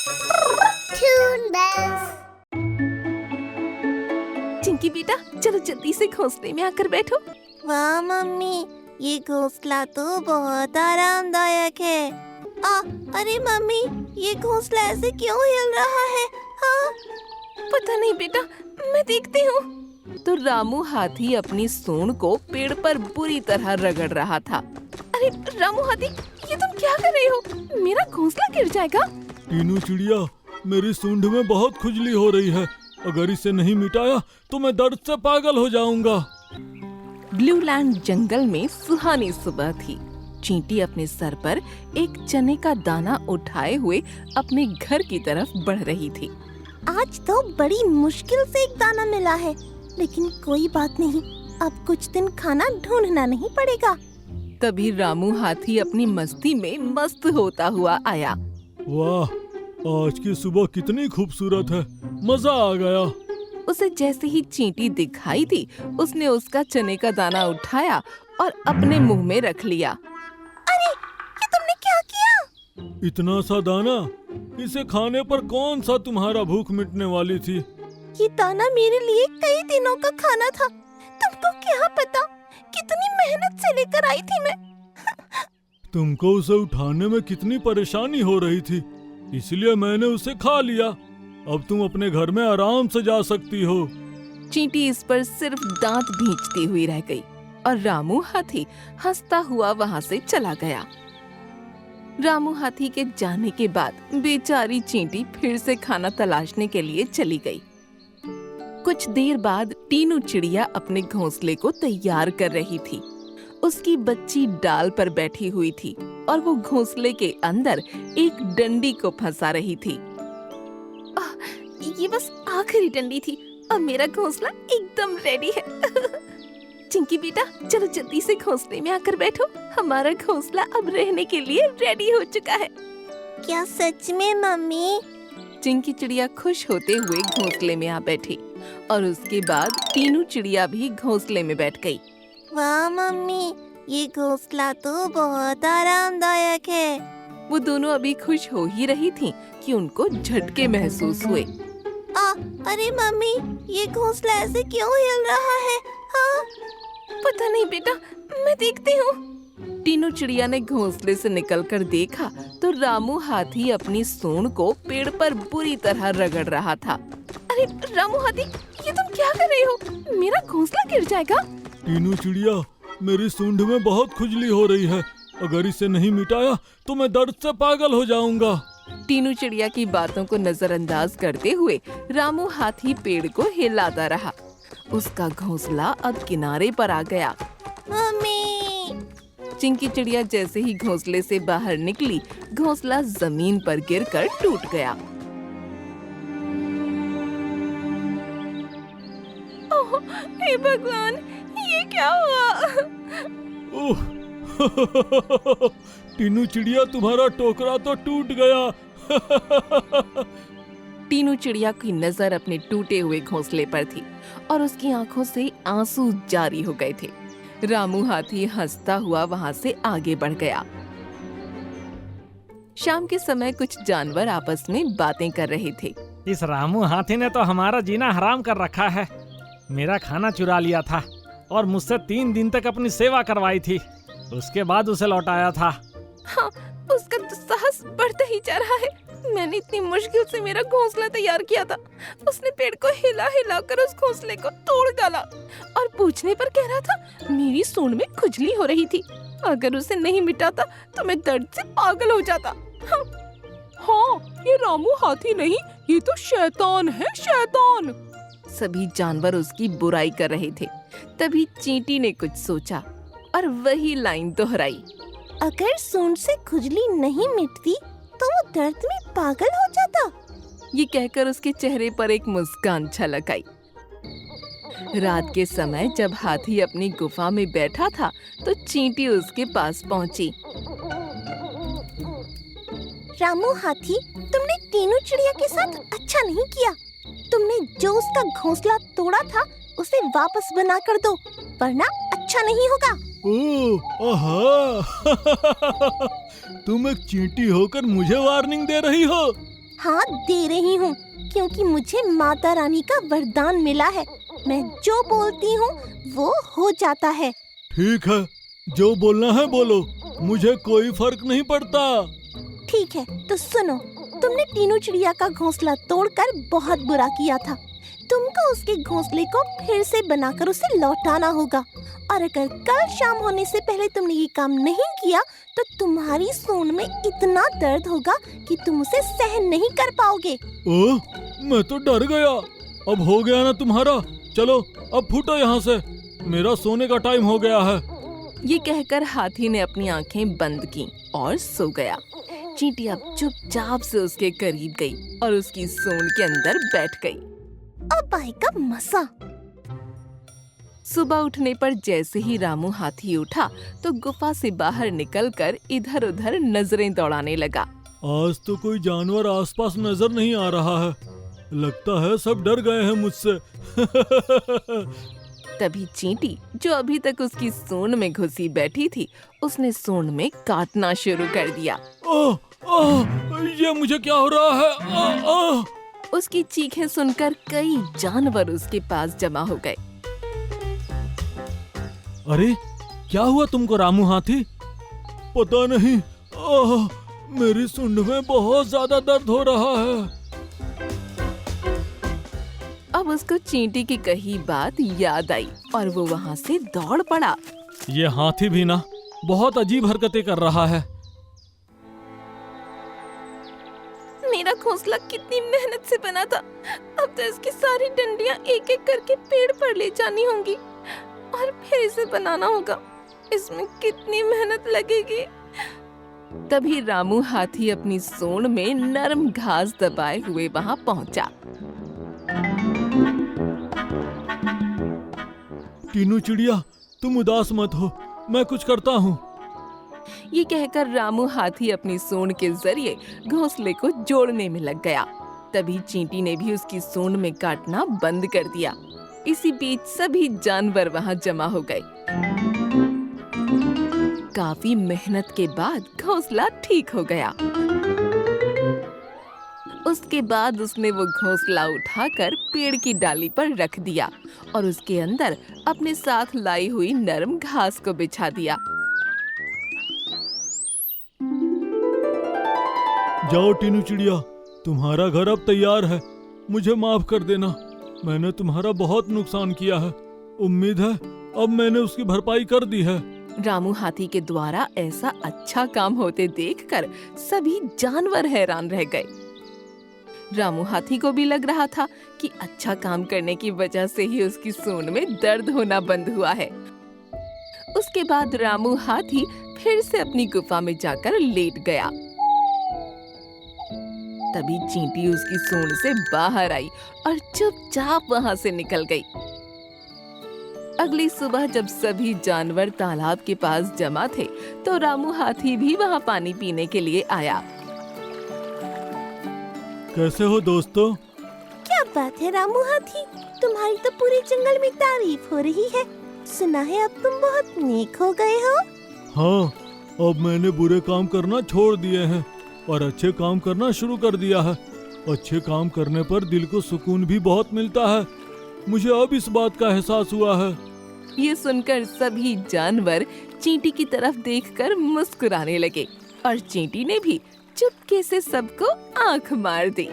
Toon Bells. Chinki बेटा, चलो जल्दी से घोंसले में आकर बैठो। वाह मम्मी, ये घोंसला तो बहुत आरामदायक है। अरे मम्मी, ये घोंसला ऐसे क्यों हिल रहा है? हाँ? पता नहीं बेटा, मैं देखती हूँ। तो रामू हाथी अपनी सूंड को पेड़ पर बुरी तरह रगड़ रहा था। अरे रामू हाथी, ये तुम क्या कर रहे हो? मेरा घोंसला गिर जाएगा। टीनू चिड़िया, मेरी सूंड में बहुत खुजली हो रही है। अगर इसे नहीं मिटाया तो मैं दर्द से पागल हो जाऊंगा। ब्लू लैंड जंगल में सुहानी सुबह थी। चींटी अपने सर पर एक चने का दाना उठाए हुए अपने घर की तरफ बढ़ रही थी। आज तो बड़ी मुश्किल से एक दाना मिला है, लेकिन कोई बात नहीं, अब कुछ दिन खाना ढूंढना नहीं पड़ेगा। तभी रामू हाथी अपनी मस्ती में मस्त होता हुआ आया। वाह, आज की सुबह कितनी खूबसूरत है, मजा आ गया। उसे जैसे ही चींटी दिखाई दी, उसने उसका चने का दाना उठाया और अपने मुंह में रख लिया। अरे, ये तुमने क्या किया? इतना सा दाना, इसे खाने पर कौन सा तुम्हारा भूख मिटने वाली थी? ये दाना मेरे लिए कई दिनों का खाना था। तुमको क्या पता कितनी मेहनत से लेकर आई थी मैं। तुमको उसे उठाने में कितनी परेशानी हो रही थी, इसलिए मैंने उसे खा लिया। अब तुम अपने घर में आराम से जा सकती हो। चींटी इस पर सिर्फ दांत भींचती हुई रह गई और रामू हाथी हंसता हुआ वहां से चला गया। रामू हाथी के जाने के बाद बेचारी चींटी फिर से खाना तलाशने के लिए चली गई। कुछ देर बाद टीनू चिड़िया अपने घोंसले को तैयार कर रही थी। उसकी बच्ची डाल पर बैठी हुई थी और वो घोंसले के अंदर एक डंडी को फंसा रही थी। ये बस आखिरी डंडी थी, अब मेरा घोंसला एकदम रेडी है। चिंकी बेटा, चलो जल्दी से घोंसले में आकर बैठो। हमारा घोंसला अब रहने के लिए रेडी हो चुका है। क्या सच में मम्मी? चिंकी चिड़िया खुश होते हुए घोंसले में आ बैठी और उसके बाद टीनू चिड़िया भी घोंसले में बैठ गई। वाह मम्मी, ये घोंसला तो बहुत आरामदायक है। वो दोनों अभी खुश हो ही रही थीं कि उनको झटके महसूस हुए। अरे मम्मी, ये घोंसला ऐसे क्यों हिल रहा है? हाँ? पता नहीं बेटा, मैं देखती हूँ। टीनू चिड़िया ने घोंसले से निकलकर देखा तो रामू हाथी अपनी सूंड को पेड़ पर बुरी तरह रगड़ रहा था। अरे रामू हाथी, ये तुम क्या कर रहे हो? मेरा घोंसला गिर जाएगा। टीनू चिड़िया, मेरी सूंड में बहुत खुजली हो रही है। अगर इसे नहीं मिटाया तो मैं दर्द से पागल हो जाऊंगा। टीनू चिड़िया की बातों को नजरअंदाज करते हुए रामू हाथी पेड़ को हिलाता रहा। उसका घोंसला अब किनारे पर आ गया। मम्मी! चिंकी चिड़िया जैसे ही घोंसले से बाहर निकली, घोंसला जमीन पर गिरकर टूट गया। ओह, हे भगवान, ये क्या हुआ? ओह, टीनू चिड़िया, तुम्हारा टोकरा तो टूट गया। टीनू चिड़िया की नजर अपने टूटे हुए घोंसले पर थी और उसकी आंखों से आंसू जारी हो गए थे। रामू हाथी हंसता हुआ वहां से आगे बढ़ गया। शाम के समय कुछ जानवर आपस में बातें कर रहे थे। इस रामू हाथी ने तो हमारा जीना हराम कर रखा है। मेरा खाना चुरा लिया था और मुझसे 3 दिन तक अपनी सेवा करवाई थी। उसके बाद उसे लौटाया था। हाँ, उसका दुस्साहस बढ़ता ही जा रहा है। मैंने इतनी मुश्किल से मेरा घोंसला तैयार किया था। उसने पेड़ को हिला हिला कर उस घोंसले को तोड़ डाला और पूछने पर कह रहा था मेरी सूंड में खुजली हो रही थी। अगर उसे नहीं मिटाता तो मैं दर्द से पागल हो जाता। हाँ, ये रामू हाथी नहीं, ये तो शैतान है, शैतान। सभी जानवर उसकी बुराई कर रहे थे। तभी चींटी ने कुछ सोचा और वही लाइन दोहराई। अगर सूंड से खुजली नहीं मिटती तो वो दर्द में पागल हो जाता। ये कहकर उसके चेहरे पर एक मुस्कान छलक आई। रात के समय जब हाथी अपनी गुफा में बैठा था तो चींटी उसके पास पहुंची। रामू हाथी, तुमने टीनू चिड़िया के साथ अच्छा नहीं किया। तुमने जो उसका घोंसला तोड़ा था उसे वापस बना कर दो, वरना अच्छा नहीं होगा। ओह, आहा। तुम एक चींटी होकर मुझे वार्निंग दे रही हो? हाँ दे रही हूँ, क्योंकि मुझे माता रानी का वरदान मिला है। मैं जो बोलती हूँ वो हो जाता है। ठीक है, जो बोलना है बोलो, मुझे कोई फर्क नहीं पड़ता। ठीक है, तो सुनो, तुमने टीनू चिड़िया का घोंसला तोड़कर बहुत बुरा किया था। तुमको उसके घोंसले को फिर से बनाकर उसे लौटाना होगा, और अगर कल शाम होने से पहले तुमने ये काम नहीं किया तो तुम्हारी सूंड में इतना दर्द होगा कि तुम उसे सहन नहीं कर पाओगे। ओह, मैं तो डर गया। अब हो गया ना तुम्हारा, चलो अब फूटो यहाँ से, मेरा सोने का टाइम हो गया है। ये कहकर हाथी ने अपनी आंखें बंद की और सो गया। चींटी अब चुपचाप से उसके करीब गई और उसकी सूंड के अंदर बैठ गई। अब आएगा मजा। सुबह उठने पर जैसे ही रामू हाथी उठा तो गुफा से बाहर निकलकर इधर उधर नजरें दौड़ाने लगा। आज तो कोई जानवर आसपास नजर नहीं आ रहा है, लगता है सब डर गए हैं मुझसे। तभी चींटी, जो अभी तक उसकी सूंड में घुसी बैठी थी, उसने सूंड में काटना शुरू कर दिया। आह, आह, ये मुझे क्या हो रहा है? आह, आह। उसकी चीखें सुनकर कई जानवर उसके पास जमा हो गए। अरे क्या हुआ तुमको रामू हाथी? पता नहीं, आह, मेरी सूंड में बहुत ज्यादा दर्द हो रहा है। अब उसको चींटी की कही बात याद आई और वो वहाँ से दौड़ पड़ा। ये हाथी भी ना बहुत अजीब हरकतें कर रहा है। मेरा घोंसला कितनी मेहनत से बना था, अब तो इसकी सारी डंडियां एक एक करके पेड़ पर ले जानी होंगी और फिर इसे बनाना होगा। इसमें कितनी मेहनत लगेगी। तभी रामू हाथी अपनी सूंड में नरम घास दबाए हुए वहाँ पहुँचा। टीनू चिड़िया, तुम उदास मत हो, मैं कुछ करता हूँ। ये कहकर रामू हाथी अपनी सूंड के जरिए घोंसले को जोड़ने में लग गया। तभी चींटी ने भी उसकी सूंड में काटना बंद कर दिया। इसी बीच सभी जानवर वहाँ जमा हो गए। काफी मेहनत के बाद घोंसला ठीक हो गया। उसके बाद उसने वो घोंसला उठाकर पेड़ की डाली पर रख दिया और उसके अंदर अपने साथ लाई हुई नरम घास को बिछा दिया। जाओ टीनू चिड़िया, तुम्हारा घर अब तैयार है। मुझे माफ कर देना, मैंने तुम्हारा बहुत नुकसान किया है। उम्मीद है अब मैंने उसकी भरपाई कर दी है। रामू हाथी के द्वारा ऐसा अच्छा काम होते देखकर सभी जानवर हैरान रह गए। रामू हाथी को भी लग रहा था कि अच्छा काम करने की वजह से ही उसकी सूंड में दर्द होना बंद हुआ है। उसके बाद रामू हाथी फिर से अपनी गुफा में जाकर लेट गया। तभी चींटी उसकी सूंड से बाहर आई और चुपचाप वहां से निकल गई। अगली सुबह जब सभी जानवर तालाब के पास जमा थे तो रामू हाथी भी वहां पानी पीने के लिए आया। कैसे हो दोस्तों? क्या बात है रामू हाथी, तुम्हारी तो पूरे जंगल में तारीफ हो रही है। सुना है अब तुम बहुत नेक हो गए हो। हाँ, अब मैंने बुरे काम करना छोड़ दिए हैं और अच्छे काम करना शुरू कर दिया है। अच्छे काम करने पर दिल को सुकून भी बहुत मिलता है। मुझे अब इस बात का एहसास हुआ है। ये सुनकर सभी जानवर चींटी की तरफ देखकर मुस्कुराने लगे और चींटी ने भी चुपके से सबको आंख मार दी।